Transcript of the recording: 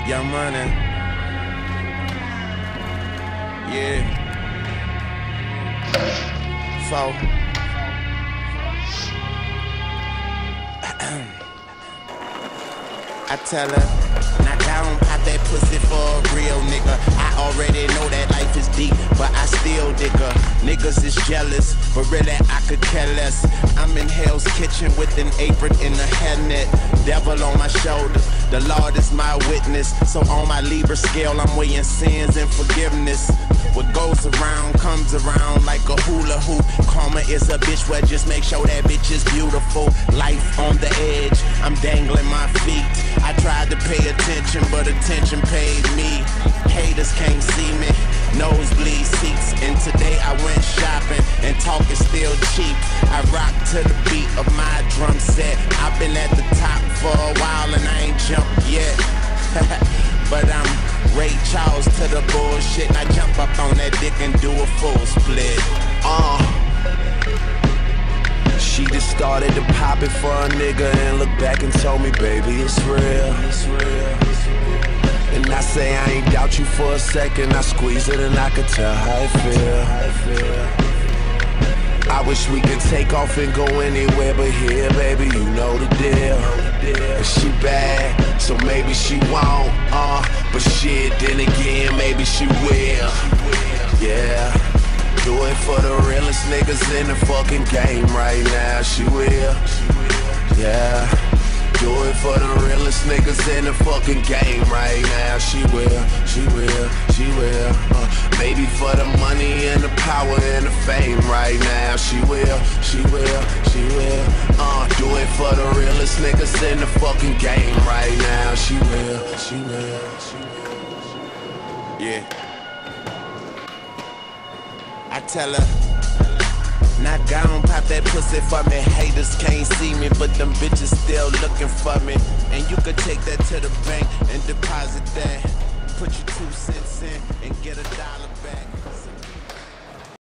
Young Money. Yeah. So I tell her, knock down, pop that pussy for a real nigga. I already know that life is deep, but I still dig her. Niggas is jealous, but really I could care less. I'm in Hell's Kitchen with an apron and a hairnet. Devil on my shoulder, the Lord is my witness. So on my Libra scale, I'm weighing sins and forgiveness. What goes around comes around like a hula hoop. Karma is a bitch, well just make sure that bitch is beautiful. Life on the edge, I'm dangling my feet. I tried to pay attention, but attention paid me. Haters can't see me, nosebleed seats. And today I went shopping, and talk is still cheap. I rock to the beat of my drum set. I've been at the top for a while and I ain't jumped yet. But I'm Ray Charles to the bullshit. I jump up on that dick and do a full split. She just started to pop it for a nigga and looked back and told me, baby, it's real. And I say I ain't doubt you for a second. I squeeze it and I could tell how it feel. I wish we could take off and go anywhere but here, baby, you know the deal. And she bad, so maybe she won't, but shit, then again, maybe she will. Yeah, do it for the realest niggas in the fucking game right now, she will. Yeah, do it for the realest niggas in the fucking game right now, she will, she will, she will. Maybe for the money and the power and the fame right now, she will, she will, she will. Do it for the realest niggas in the fucking game right now, she will, she will, she will. Yeah. I tell her, knock down, pop that pussy for me. Haters can't see me, but them bitches still looking for me. And you could take that to the bank and deposit that. Put your 2 cents in and get $1 back.